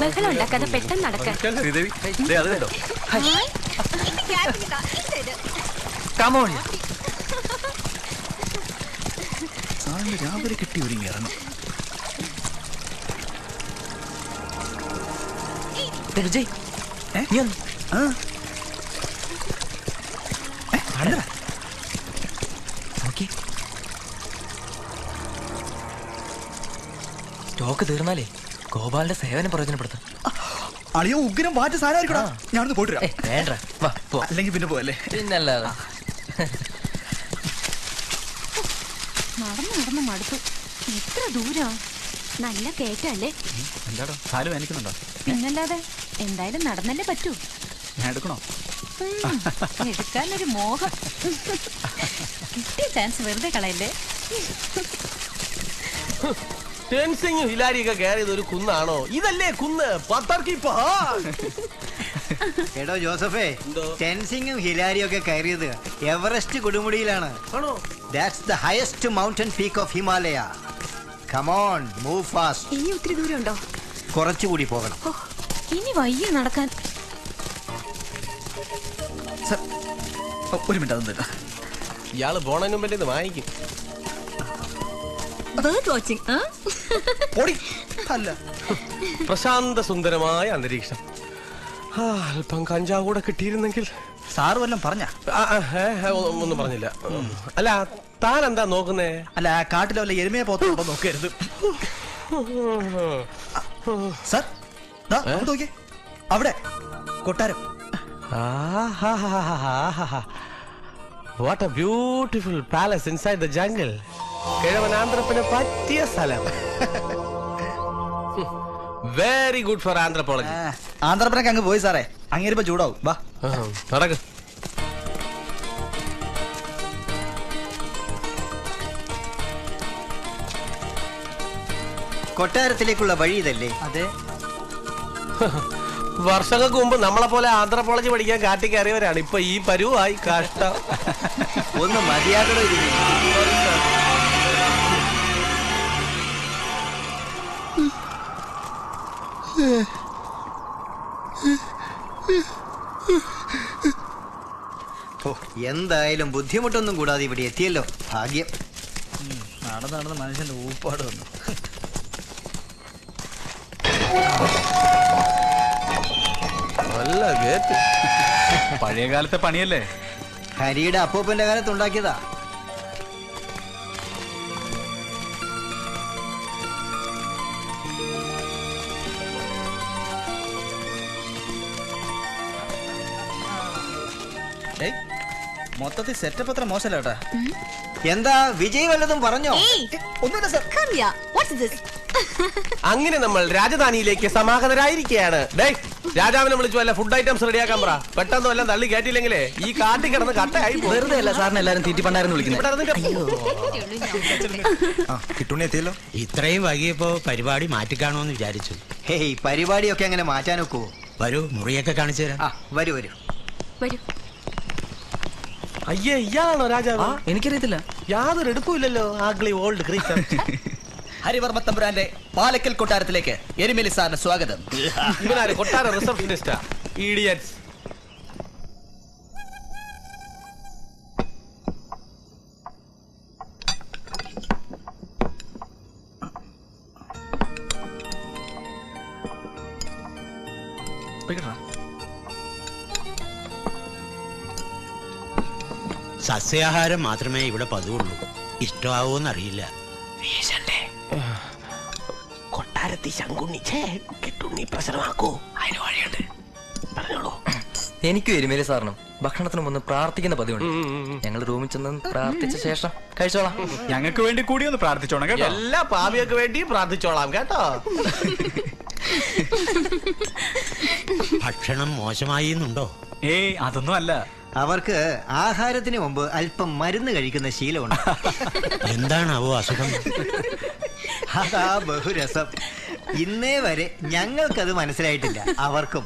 ബഹളം ഉണ്ടാക്കാതെ പെട്ടെന്ന് നടക്കാൻ. രാവിലെ കിട്ടി ഒരുങ്ങി ഇറങ്ങും. വിജയ് സ്റ്റോക്ക് തീർന്നാലേ ഗോപാലിന്റെ സേവനം പ്രയോജനപ്പെടുത്താം. അളിയോ ഉഗ്രം വാറ്റ് സാധനമായിരിക്കടാ. ഞാനൊന്ന് പോയിട്ട് വേണ്ട, അല്ലെങ്കിൽ പിന്നെ പോയല്ലേ. പിന്നല്ലാതെ നടന്നു നടന്ന് മടുത്തു. എത്ര ദൂരം, നല്ല കേറ്റല്ലേ. എന്താടോ കാല് വേനിക്കുന്നുണ്ടോ? പിന്നല്ലാതെ, എന്തായാലും നടന്നല്ലേ പറ്റൂ. ഞാൻ എടുക്കണോ? എടുക്കാനൊരു മോഹം. കിട്ടിയ ചാൻസ് വെറുതെ കളയല്ലേ. ടെൻസിങ്ങും ഹിലാരിയൊക്കെ കയറിയത് ഒരു കുന്നാണോ? ഇതല്ലേ കുന്ന്? എടോ ജോസഫേ, ടെൻസിങ്ങും ഹിലാരിയും ഒക്കെ കയറിയത് Everest കൊടുമുടിയിലാണ്. That's the highest mountain peak of Himalaya. Come on, move fast. ഇനി ഒത്തിരി ദൂരം ഉണ്ടോ? കുറച്ചുകൂടി പോകണം. ഇനി വയ്യ നടക്കാൻ. ഒരു മിനിറ്റ് അതൊന്നും. ഇയാള് പോണതിന് മുമ്പേ ഇത് വാങ്ങിക്കും. പ്രശാന്ത സുന്ദരമായ അന്തരീക്ഷം. അല്പം കഞ്ചാവ് കൂടെ കിട്ടിയിരുന്നെങ്കിൽ. സാറ് വല്ലതും പറഞ്ഞ? ഒന്നും പറഞ്ഞില്ല. അല്ല, താൻ എന്താ നോക്കുന്നേ? അല്ല, കാട്ടിലെ വല്ല എരുമയെ പോത്തുണ്ടോ നോക്കരുത് സാർ. നോക്കിയേ, അവിടെ കൊട്ടാരം. What a beautiful palace inside the jungle. കിഴവനാന്ത്രപ്പിന് പറ്റിയ സ്ഥലം. Very good for anthropology. ആന്ത്രപ്പനൊക്കെ അങ്ങ് പോയി സാറേ. അങ്ങേരിപ്പോ ചൂടാവും. വാ നടക്ക്. കൊട്ടാരത്തിലേക്കുള്ള വഴി ഇതല്ലേ? അതെ. വർഷങ്ങൾക്ക് മുമ്പ് നമ്മളെ പോലെ ആന്ത്രപ്പോളജി പഠിക്കാൻ കാട്ടി കയറിയവരാണ് ഇപ്പൊ ഈ പരുവായി. കഷ്ടം. ഒന്ന് മതിയാകണോ? എന്തായാലും ബുദ്ധിമുട്ടൊന്നും കൂടാതെ ഇവിടെ എത്തിയല്ലോ. ഭാഗ്യം. നടന്ന് മനുഷ്യന്റെ ഊപ്പാട് വന്നു. നല്ല ഗേറ്റ്. പഴയ കാലത്തെ പണിയല്ലേ? ഹരിയുടെ അപ്പൂപ്പന്റെ കാലത്ത് ഉണ്ടാക്കിയതാ. മൊത്തത്തിൽ സെറ്റപ്പ് അത്ര മോശമല്ലേട്ടാ. എന്താ വിജയ് വല്ലതും പറഞ്ഞോ? അങ്ങനെ നമ്മൾ രാജധാനിയിലേക്ക് സമാഗതരായിരിക്കുകയാണ്. രാജാവിനെ വിളിച്ചു വല്ല ഫുഡ് ഐറ്റംസ് റെഡിയാക്കാൻ പറ. പെട്ടെന്ന് വല്ല തള്ളി കയറ്റിയില്ലെങ്കിലേ ഈ കാട്ടിൽ കിടന്ന് കട്ടയായി. വെറുതെ അല്ല സാറിന് എല്ലാരും തീറ്റിപ്പണ്ടായിരുന്നു വിളിക്കുന്നത്. കിട്ടുണ്ണിയെത്തിയല്ലോ. ഇത്രയും വൈകിയപ്പോ പരിപാടി മാറ്റിക്കാണോന്ന് വിചാരിച്ചു. ഹേയ്, പരിപാടിയൊക്കെ അങ്ങനെ മാറ്റാൻ ഒക്കുവോ? വരൂ, മുറിയൊക്കെ കാണിച്ചു തരാം. വരൂ വരൂ വരൂ. അയ്യേ, ഇയാളാണോ രാജാവ്? എനിക്കറിയത്തില്ല. യാതൊരു എടുപ്പില്ലല്ലോ. ആഗ്ലി ഓൾഡ് ക്രീച്ചർ. ഹരിവർമ്മ തമ്പുരാന്റെ പാലക്കൽ കൊട്ടാരത്തിലേക്ക് എരുമേലി സാറിന് സ്വാഗതം. ഇവനാര്? കൊട്ടാര റിസപ്ഷനിസ്റ്റാ. ഇഡിയറ്റ്സ്. സസ്യാഹാരം മാത്രമേ ഇവിടെ പതിവുള്ളൂ. ഇഷ്ടമാവോന്നറിയില്ല. കൊട്ടാരത്തി ശങ്കുണ്ണി കിട്ടുണ്ണി പ്രശ്നമാക്കൂ. അതിന് വഴിയുണ്ട്, പറഞ്ഞോളൂ. എനിക്കും എരുമേലി സാറിനും ഭക്ഷണത്തിന് മുന്ന് പ്രാർത്ഥിക്കുന്ന പതിവുണ്ട്. ഞങ്ങൾ റൂമിൽ ചെന്ന് പ്രാർത്ഥിച്ച ശേഷം കഴിച്ചോളാം. ഞങ്ങൾക്ക് വേണ്ടി കൂടി ഒന്ന് പ്രാർത്ഥിച്ചോണം കേട്ടോ. എല്ലാ പാപിയൊക്കെ വേണ്ടി പ്രാർത്ഥിച്ചോളാം കേട്ടോ. ഭക്ഷണം മോശമായി എന്നുണ്ടോ? ഏയ്, അതൊന്നും അല്ല. അവർക്ക് ആഹാരത്തിന് മുമ്പ് അല്പം മരുന്ന് കഴിക്കുന്ന ശീലമുണ്ട്. എന്താണാവോ അസുഖം? അതാ ബഹുരസം. ഇന്നേ വരെ ഞങ്ങൾക്കത് മനസ്സിലായിട്ടില്ല, അവർക്കും.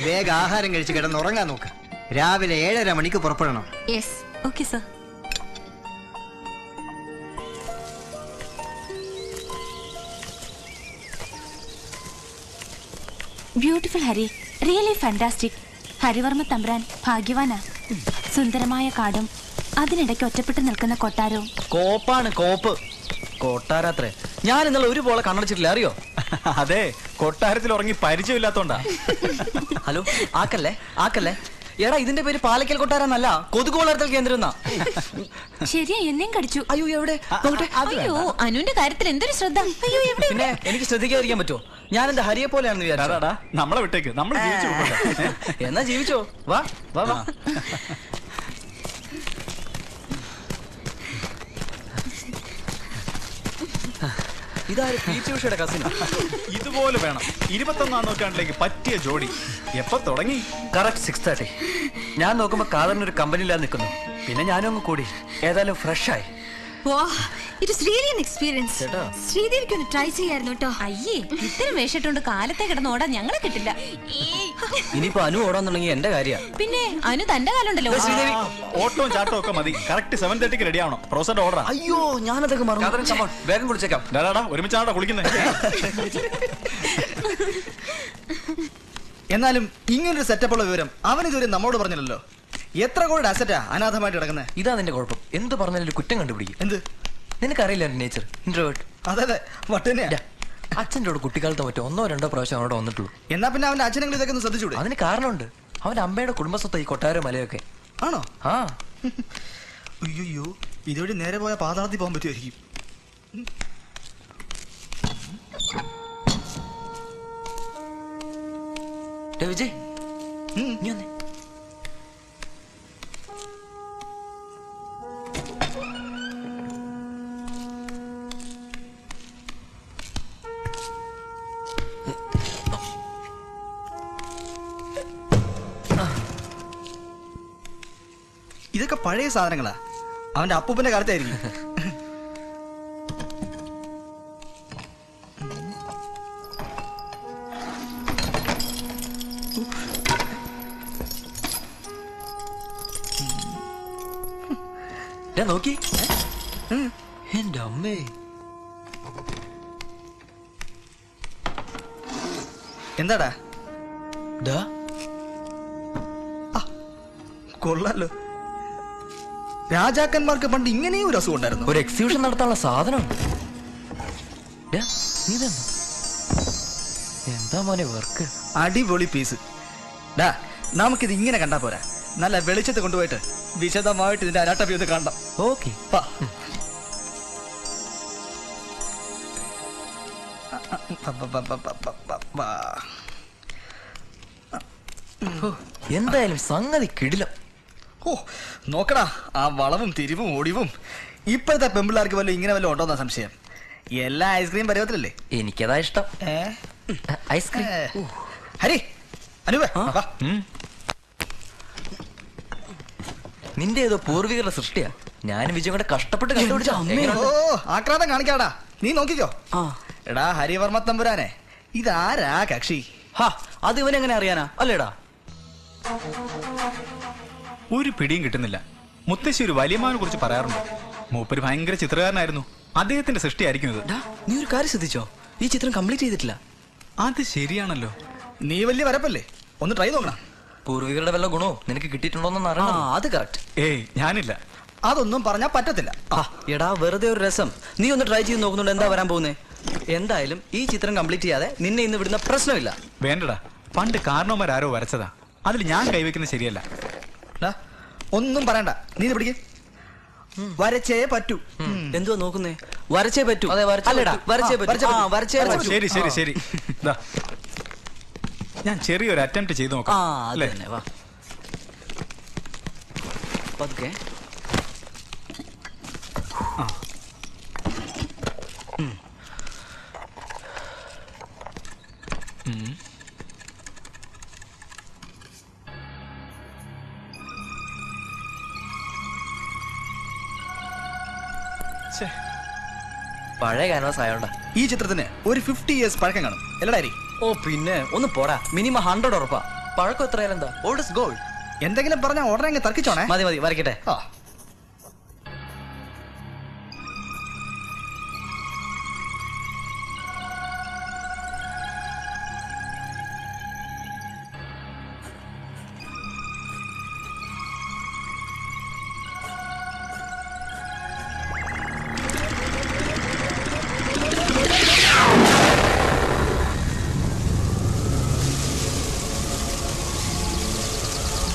വേഗം ആഹാരം കഴിച്ച് കിടന്നുറങ്ങാൻ നോക്ക്. രാവിലെ 7:30 മണിക്ക് പുറപ്പെടണം. Yes, okay sir. Beautiful Hari, really fantastic. Harivarma Thampuran ഭാഗ്യവാനാ. സുന്ദരമായ കാടും അതിനിടയ്ക്ക് ഒറ്റപ്പെട്ട് നിൽക്കുന്ന കൊട്ടാരവും. കോപ്പാണ് കോപ്പ്. കൊട്ടാരത്രേ. ഞാൻ ഇന്നലെ ഒരു പോലെ കണ്ണടച്ചിട്ടില്ല, അറിയോ? അതെ, കൊട്ടാരത്തിൽ ഉറങ്ങി പരിചയമില്ലാത്തോണ്ടാ. ഹലോ, ആക്കല്ലേ ആക്കല്ലേ. എടാ, ഇതിന്റെ പേര് പാലക്കൽ കൊട്ടാരെന്നല്ല, കൊതുക് വളർത്തൽ കേന്ദ്രം എന്നാ. ശരിയാ, എന്നെയും കടിച്ചു. അയ്യോ, എവിടെ? അയ്യോ, അനുവിന്റെ കാര്യത്തിൽ എന്തൊരു ശ്രദ്ധ. അയ്യോ, എവിടെ? പിന്നെ എനിക്ക് ശ്രദ്ധിക്കാതിരിക്കാൻ പറ്റുമോ? ഞാൻ എന്റെ ഹരിയെ പോലെയാണെന്ന് വിചാരിച്ചു. നമ്മളെ വിട്ടേക്ക്, നമ്മൾ ജീവിച്ചു പോകട്ടെ. എന്നാ ജീവിച്ചോ. വാ വാ വാ. ഇതാര്? പീച്ച് ഉഷയുടെ കസിൻ. ഇതുപോലെ വേണം 21ാം നൂറ്റാണ്ടിലേക്ക് പറ്റിയ ജോഡി. എപ്പോ തുടങ്ങി? കറക്റ്റ് 6:30. ഞാൻ നോക്കുമ്പോ കാതറിനൊരു കമ്പനിയിലാണ് നിൽക്കുന്നു. പിന്നെ ഞാനും അങ്ങ് കൂടി. ഏതായാലും ഫ്രഷ് ആയി. ശ്രീദേവിക്ക് ഒന്ന് ട്രൈ ചെയ്യായിരുന്നു കേട്ടോ. അയ്യേ, ഇത്തരം വേഷിട്ടുണ്ട് കാലത്തെ കിടന്ന് ഓടാൻ ഞങ്ങളെ കിട്ടില്ല. ഇനിയിപ്പോ അനു ഓടാൻ തുടങ്ങി എന്റെ കാര്യ. പിന്നെ അനു തന്റെ കാലുണ്ടല്ലോ. ശ്രീദേവി, ഓട്ടവും ചാട്ടവും ഒക്കെ മതി. കറക്റ്റ് 7:30 റെഡി ആവണം. പ്രൊഫസറുടെ ഓർഡർ. അയ്യോ, ഞാനതൊക്കെ മറന്നു. വേഗം കുളിച്ചേക്കാം. ഒരുമിച്ചാണോ കുളിക്കുന്നത്? എന്നാലും ഇങ്ങനൊരു സെറ്റപ്പുള്ള വിവരം അവനിതുവരെ നമ്മോട് പറഞ്ഞില്ലല്ലോ. എത്ര കോടി അസറ്റാ അനാഥമായിട്ട് കിടക്കുന്നത്? ഇതാ നിന്റെ കുഴപ്പം. എന്ത് പറഞ്ഞാലും ഒരു കുറ്റം കണ്ടുപിടിക്കും. എന്ത്? നിനക്കറിയില്ല എന്റെ നേച്ചർ, ഇൻട്രോവേർട്ട്. അതെ, വട്ടനെയാ. അച്ഛൻ്റെ കൂടെ കുട്ടിക്കാലത്ത് മറ്റോ 1 or 2 പ്രാവശ്യം അവിടെ വന്നിട്ടുള്ളൂ. എന്നാ പിന്നെ അവന്റെ അച്ഛനെങ്കിലും ഇതൊക്കെ ഒന്ന് ശ്രദ്ധിച്ചൂടെ? അതിന് കാരണമുണ്ട്. അവന്റെ അമ്മയുടെ കുടുംബസ്വത്ത് ഈ കൊട്ടാരം മലയൊക്കെ. ആണോ? ആ. അയ്യോ, ഇതുവഴി നേരെ പോയ പാതാളത്തിൽ പോകാൻ പറ്റുമായിരിക്കും. വിജയ്, നീ വന്നേ. ഇതൊക്കെ പഴയ സാധനങ്ങളാ. അവന്റെ അപ്പൂപ്പന്റെ കാലത്തായിരിക്കും. നോക്കി. എന്റെ അമ്മേ, എന്താടാ? കൊള്ളാലോ. രാജാക്കന്മാർക്ക് പണ്ട് ഇങ്ങനെയും ഒരു അസുഖം ഉണ്ടായിരുന്നു. ഒരു എക്സിബിഷൻ നടത്താനുള്ള സാധനം. എന്താ മോനെ വർക്ക്? അടിപൊളി പീസ്. ഡാ, നമുക്കിത് ഇങ്ങനെ കണ്ടാ പോരാ. നല്ല വെളിച്ചത്ത് കൊണ്ടുപോയിട്ട് വിശദമായിട്ട് ഇതിന്റെ അനാട്ടമി ഒന്ന് കാണണം. ഓക്കെ. എന്തായാലും സംഗതി കിടിലം. ഓ, നോക്കടാ, ആ വളവും തിരിവും ഒടിവും. ഇപ്പോഴത്തെ പെമ്പിള്ളാർക്ക് വല്ലതും ഇങ്ങനെ വല്ലതും ഉണ്ടോന്നാ സംശയം. എല്ലാ ഐസ്ക്രീം പരുവത്തിലല്ലേ? എനിക്കതാ ഇഷ്ടം. ഐസ്ക്രീം. ഹരി, അനുവേ, നിന്റെ ഏതോ പൂർവികരുടെ സൃഷ്ടിയാ. ഞാനും വിജയം കൂടെ കഷ്ടപ്പെട്ട് കണ്ടുപിടിച്ച. ഓ, ആക്രാന്തം കാണിക്കാടാ. നീ നോക്കിക്കോ. എടാ ഹരിവർമ്മ തമ്പുരാനെ, ഇതാരാ കക്ഷി? അത് ഇവനെങ്ങനെ അറിയാനാ? അല്ലേടാ, ഒരു പിടിയും കിട്ടുന്നില്ല. മുത്തശ്ശി ഒരു വലിയമാനെ കുറിച്ച് പറയാറുണ്ട്. മൂപ്പര് ഭയങ്കര ചിത്രകാരനായിരുന്നു. അദ്ദേഹത്തിന്റെ സൃഷ്ടിയായിരിക്കും ഇത്. നീ ഒരു കാര്യം ശ്രദ്ധിച്ചോ? ഈ ചിത്രം കംപ്ലീറ്റ് ചെയ്തിട്ടില്ല. അത് ശരിയാണല്ലോ. നീ വലിയ വരപ്പല്ലേ, ഒന്ന് ട്രൈ നോക്കണം. പൂർവികരുടെ വല്ല ഗുണവും നിനക്ക് കിട്ടിയിട്ടുണ്ടോന്ന് അറിയണം. അത് കറക്റ്റ്. ഏയ്, ഞാനില്ല. അതൊന്നും പറഞ്ഞാ പറ്റത്തില്ല. എടാ, വെറുതെ ഒരു രസം. നീ ഒന്ന് ട്രൈ ചെയ്ത് നോക്കുന്നുണ്ട്. എന്താ വരാൻ പോകുന്നേ? എന്തായാലും ഈ ചിത്രം കംപ്ലീറ്റ് ചെയ്യാതെ നിന്നെ ഇന്ന് വിടുന്ന പ്രശ്നമില്ല. വേണ്ടടാ, പണ്ട് കാരണവന്മാരാരോ വരച്ചതാ. അതിൽ ഞാൻ കൈവയ്ക്കുന്നത് ശരിയല്ല. ഒന്നും പറയണ്ട, നീ പിടിക്കേ. വരച്ചേ പറ്റൂ. എന്തുവാ നോക്കുന്നേ? വരച്ചേ പറ്റൂ. വരച്ചേ പറ്റൂ. ശരി ശരി ശരി. ഞാൻ ചെറിയൊരു അറ്റംപ്റ്റ് ചെയ്ത് നോക്കാം. വാ. പതുക്കെ. പഴയ ക്യാൻവാസ് ആയോണ്ടാ. ഈ ചിത്രത്തിന് ഒരു 50 years പഴക്കം കാണും. എല്ലടാരി? ഓ പിന്നെ, ഒന്ന് പോടാ. മിനിമം 100 ഉറപ്പാ. പഴക്കം എത്രയാലും എന്താ? Old is gold. എന്തെങ്കിലും പറഞ്ഞാൽ ഉടനെ തർക്കിച്ചോണേ. മതി മതി, വരയ്ക്കട്ടെ.